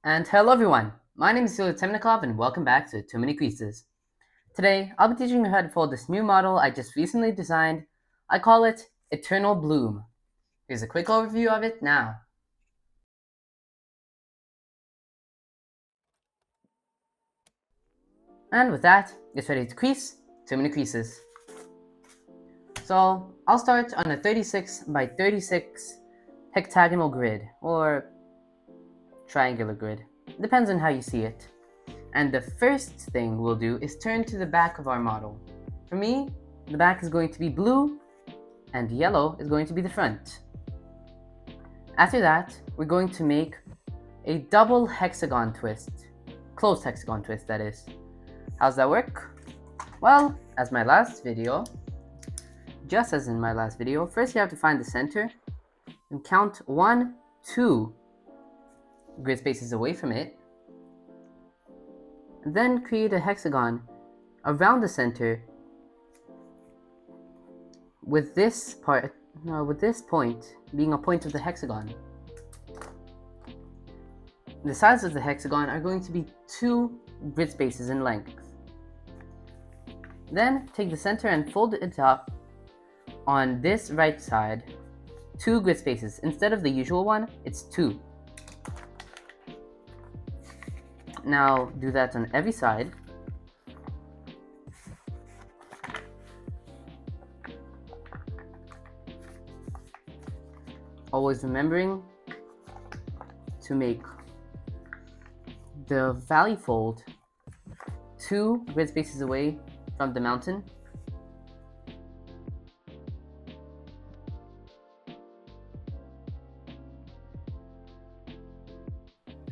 And hello everyone, my name is Ilya Temnikov and welcome back to Too Many Creases. Today, I'll be teaching you how to fold this new model I just recently designed. I call it Eternal Bloom. Here's a quick overview of it now. And with that, it's ready to crease Too Many Creases. So, I'll start on a 36 by 36 hectagonal grid, or triangular grid. Depends on how you see it. And the first thing we'll do is turn to the back of our model. For me, the back is going to be blue, and yellow is going to be the front. After that, we're going to make a double hexagon twist. Closed hexagon twist, that is. How's that work? Well, just as in my last video, first you have to find the center and count 1, 2 grid spaces away from it. And then create a hexagon around the center with this point being a point of the hexagon. The sides of the hexagon are going to be 2 grid spaces in length. Then take the center and fold it up on this right side, 2 grid spaces. Instead of the usual one, it's 2. Now do that on every side. Always remembering to make the valley fold 2 grid spaces away from the mountain.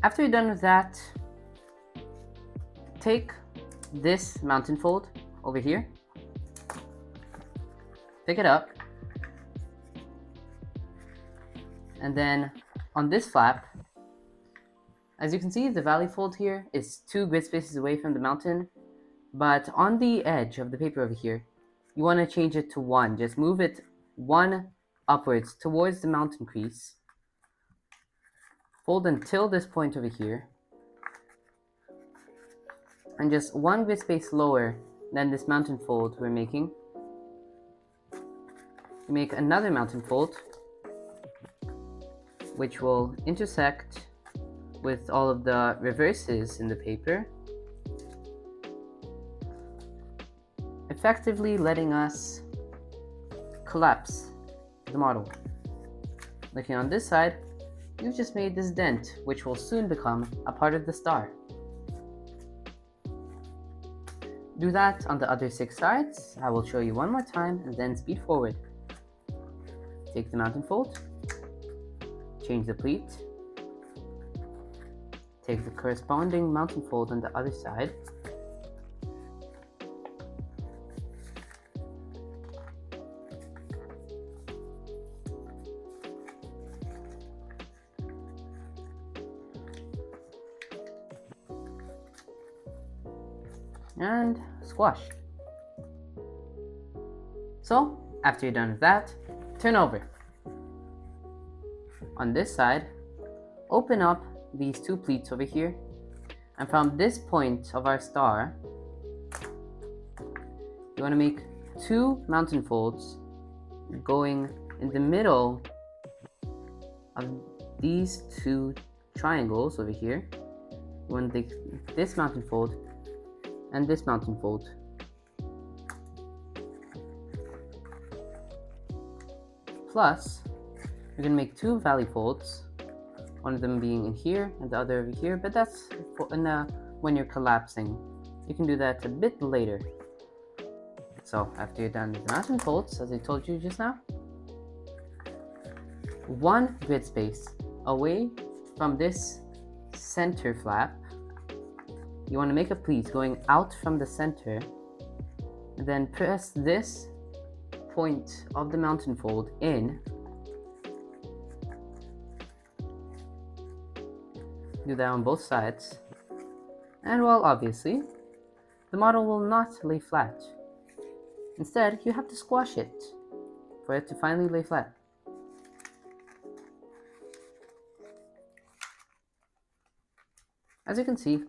After you're done with that, take this mountain fold over here, pick it up, and then on this flap, as you can see, the valley fold here is 2 grid spaces away from the mountain, but on the edge of the paper over here, you want to change it to 1. Just move it 1 upwards towards the mountain crease. Fold until this point over here, and just 1 grid space lower than this mountain fold we're making. You make another mountain fold, which will intersect with all of the reverses in the paper, effectively letting us collapse the model. Looking on this side, you've just made this dent, which will soon become a part of the star. Do that on the other 6 sides. I will show you one more time and then speed forward. Take the mountain fold, change the pleat, take the corresponding mountain fold on the other side, and squash. So, after you're done with that, turn over. On this side, open up these 2 pleats over here, and from this point of our star, you want to make 2 mountain folds going in the middle of these 2 triangles over here. You want to take this mountain fold and this mountain fold. Plus, you're going to make 2 valley folds, one of them being in here and the other over here, but that's when you're collapsing. You can do that a bit later. So after you're done with the mountain folds, as I told you just now, 1 grid space away from this center flap, you want to make a pleat going out from the center, and then press this point of the mountain fold in. Do that on both sides, and well, obviously, the model will not lay flat. Instead, you have to squash it for it to finally lay flat. As you can see,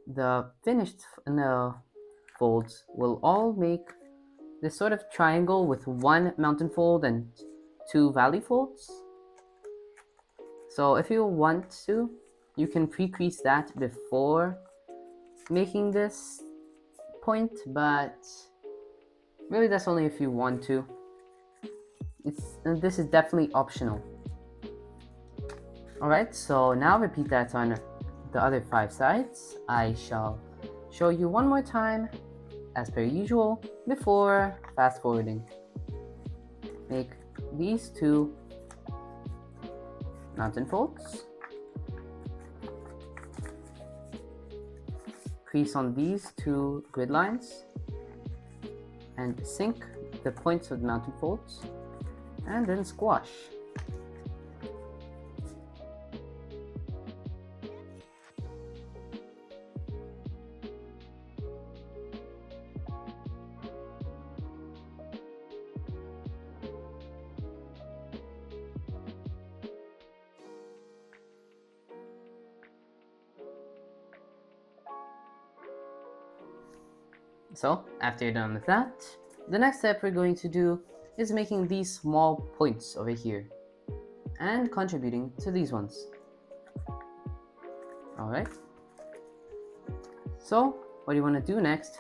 the finished folds will all make this sort of triangle with one mountain fold and two valley folds. So if you want to, you can pre-crease that before making this point, but really that's only if you want to. This is definitely optional. Alright, so now repeat that on the other 5 sides. I shall show you one more time as per usual before fast forwarding. Make these 2 mountain folds, crease on these 2 grid lines, and sink the points of the mountain folds, and then squash. So after you're done with that, the next step we're going to do is making these small points over here and contributing to these ones. Alright, so what you want to do next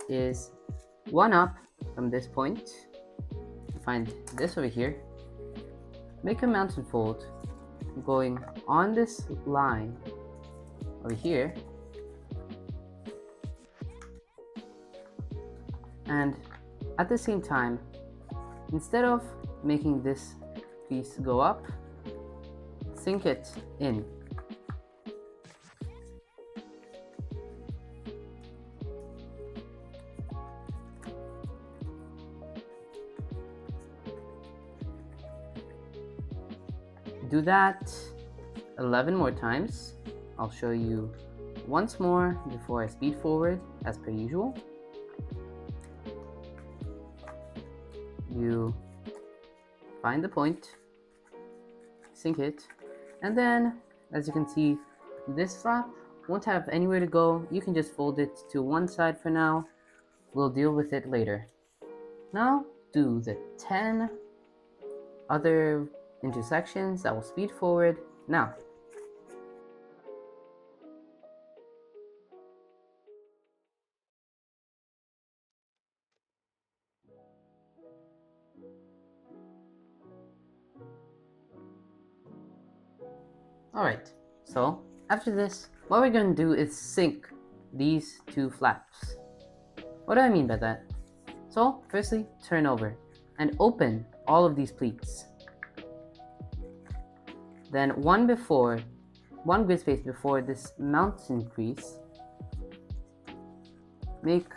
is one up from this point, find this over here, make a mountain fold going on this line over here, and at the same time, instead of making this piece go up, sink it in. Do that 11 more times. I'll show you once more before I speed forward as per usual. You find the point, sink it, and then as you can see, this flap won't have anywhere to go. You can just fold it to one side for now. We'll deal with it later. Now do the 10 other intersections. I will speed forward now. Alright, so after this, what we're going to do is sink these 2 flaps. What do I mean by that? So firstly, turn over and open all of these pleats. Then one grid space before this mountain crease, make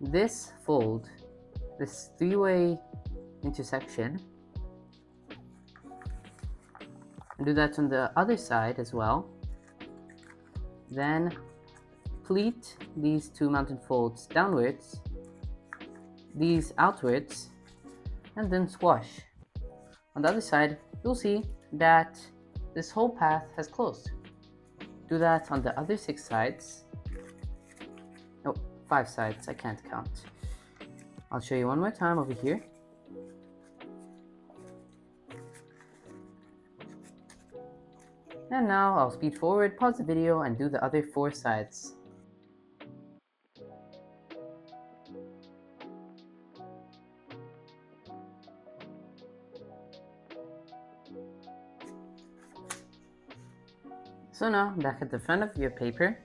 this fold, this 3-way intersection, and do that on the other side as well. Then pleat these 2 mountain folds downwards, these outwards, and then squash. On the other side, you'll see that this whole path has closed. Do that on the other 6 sides. Oh, 5 sides, I can't count. I'll show you one more time over here. And now I'll speed forward, pause the video, and do the other 4 sides. So now, back at the front of your paper,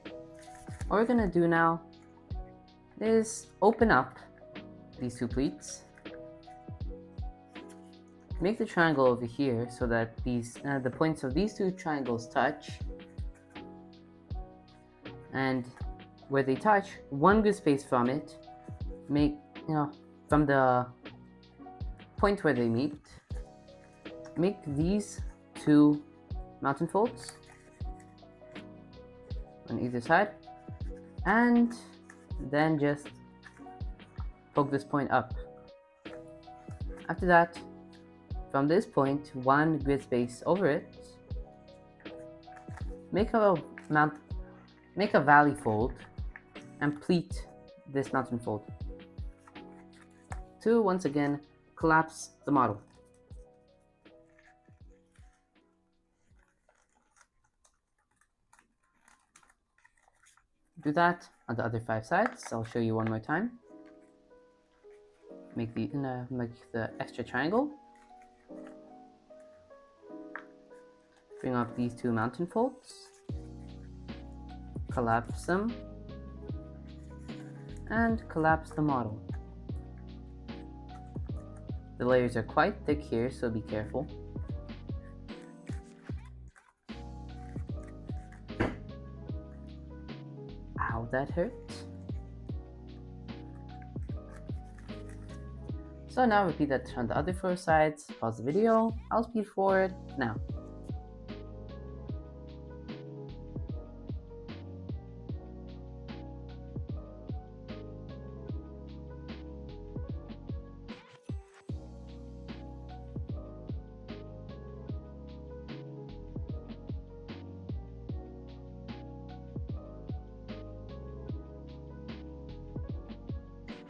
what we're going to do now is open up these 2 pleats. Make the triangle over here so that the points of these 2 triangles touch, and where they touch, one grid space from it, make from the point where they meet, make these 2 mountain folds on either side, and then just poke this point up. After that, from this point, one grid space over it, make a make a valley fold and pleat this mountain fold to once again collapse the model. Do that on the other 5 sides. I'll show you one more time. Make the extra triangle. Bring up these 2 mountain folds. Collapse them. And collapse the model. The layers are quite thick here, so be careful. Ow, that hurt. So now repeat that on the other 4 sides. Pause the video. I'll speed forward now.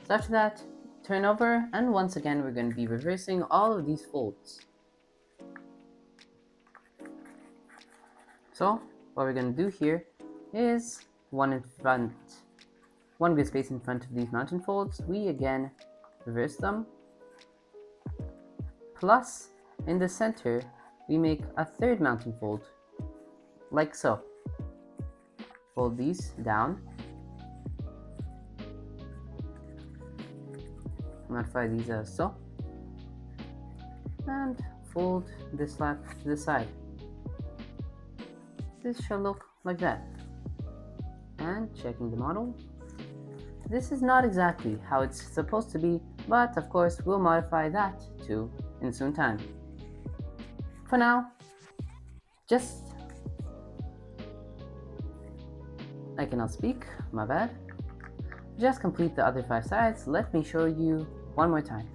So after that, turn over, and once again we're going to be reversing all of these folds. So what we're going to do here is one grid space in front of these mountain folds. We again reverse them, plus in the center we make a 3rd mountain fold, like so. Fold these down. Modify these as so, and fold this flap to the side. This shall look like that. And checking the model, this is not exactly how it's supposed to be, but of course we'll modify that too in soon time. For now, I cannot speak, my bad. Just complete the other 5 sides. Let me show you one more time.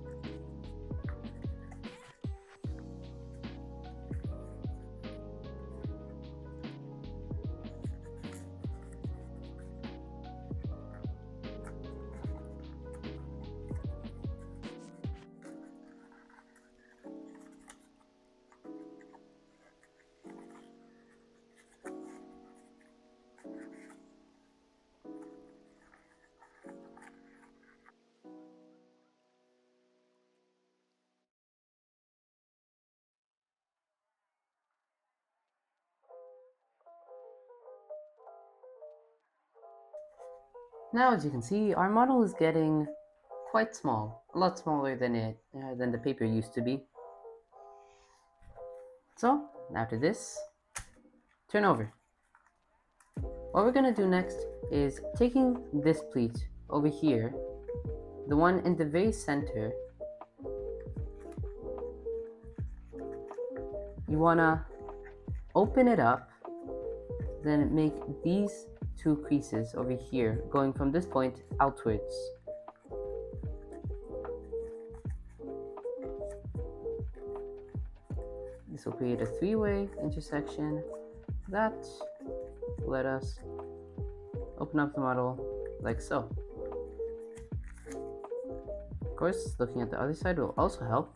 Now, as you can see, our model is getting quite small, a lot smaller than the paper used to be. So after this, turn over. What we're going to do next is taking this pleat over here, the one in the very center. You want to open it up, then make these 2 creases over here, going from this point outwards. This will create a 3-way intersection that let us open up the model like so. Of course, looking at the other side will also help.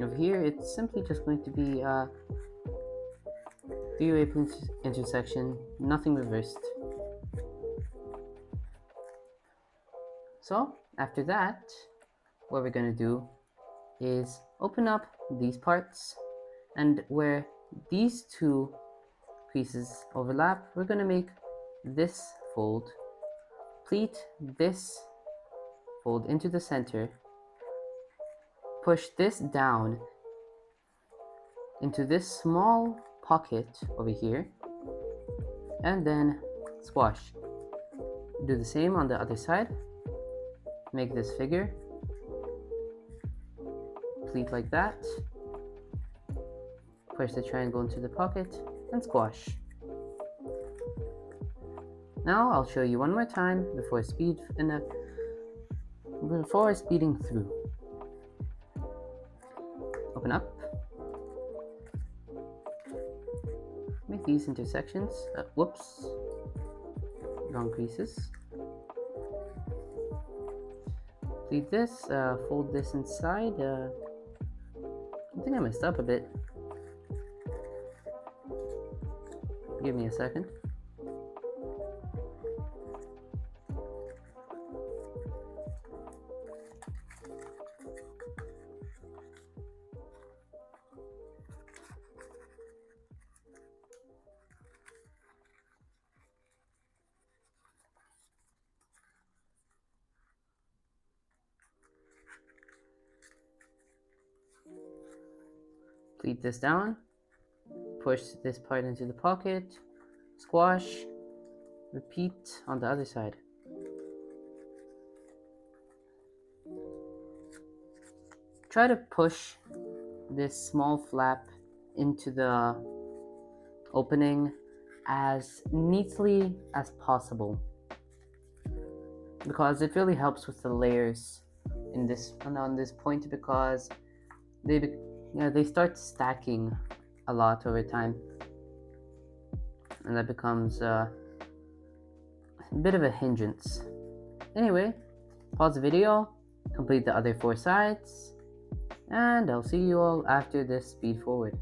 Over here, it's simply just going to be a 3-way intersection, nothing reversed. So after that, what we're going to do is open up these parts, and where these 2 pieces overlap, we're going to make this fold, pleat this fold into the center, push this down into this small pocket over here, and then squash. Do the same on the other side. Make this figure, pleat like that, push the triangle into the pocket, and squash. Now I'll show you one more time before speeding through. Open up, make these intersections. Whoops, wrong creases. Pleat this, fold this inside. I think I messed up a bit. Give me a second. Pleat this down, push this part into the pocket, squash, repeat on the other side. Try to push this small flap into the opening as neatly as possible, because it really helps with the layers in this on this point, because they start stacking a lot over time, and that becomes a bit of a hindrance. Anyway, pause the video, complete the other 4 sides, and I'll see you all after this speed forward.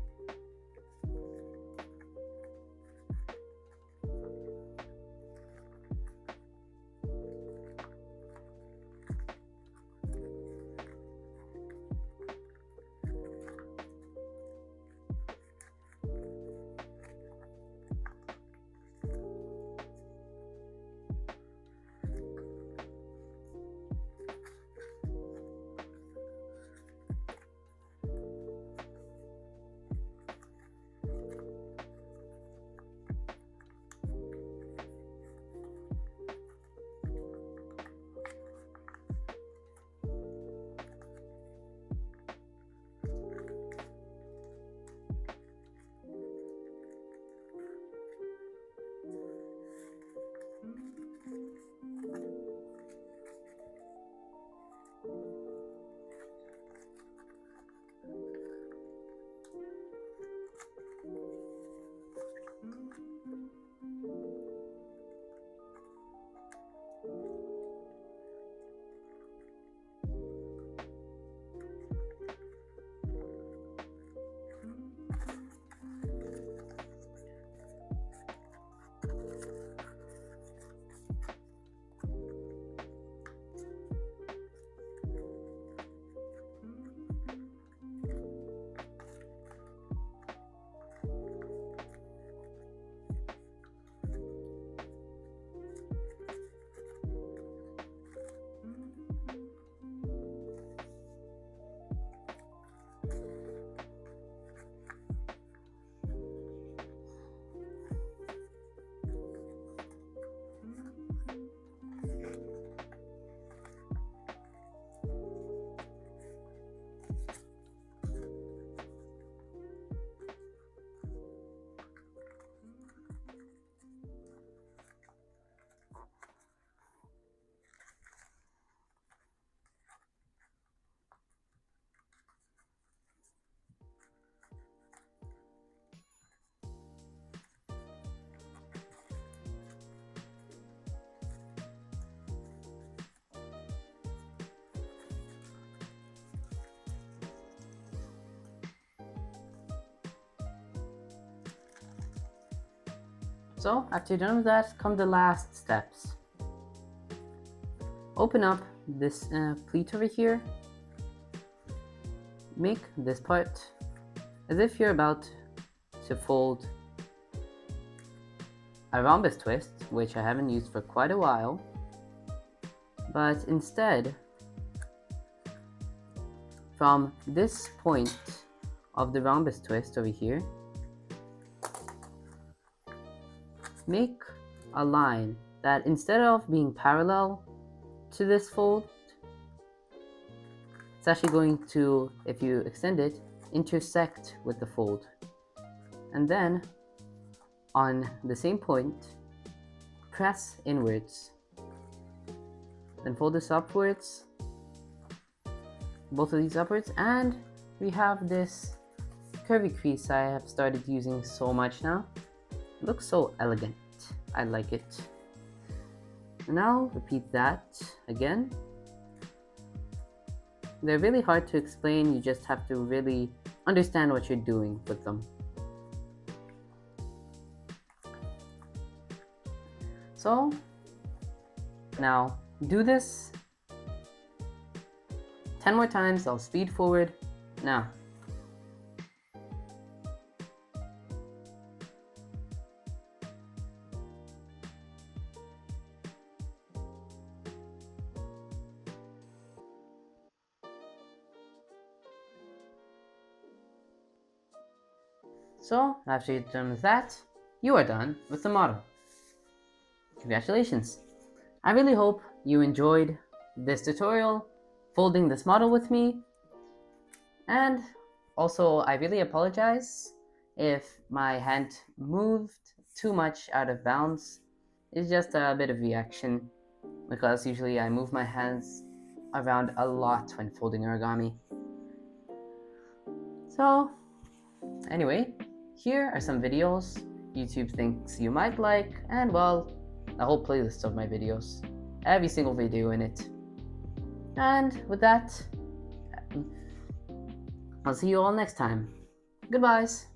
So after you're done with that, come the last steps. Open up this pleat over here. Make this part as if you're about to fold a rhombus twist, which I haven't used for quite a while, but instead, from this point of the rhombus twist over here, make a line that, instead of being parallel to this fold, it's actually going to, if you extend it, intersect with the fold. And then on the same point, press inwards, then fold this upwards, both of these upwards, and we have this curvy crease I have started using so much now. It looks so elegant. I like it. Now repeat that again. They're really hard to explain, you just have to really understand what you're doing with them. So, now do this 10 more times. I'll speed forward now. So, after you've done that, you are done with the model. Congratulations! I really hope you enjoyed this tutorial, folding this model with me, and also I really apologize if my hand moved too much out of bounds. It's just a bit of reaction, because usually I move my hands around a lot when folding origami. So, anyway, here are some videos YouTube thinks you might like, and well, a whole playlist of my videos. Every single video in it. And with that, I'll see you all next time. Goodbyes!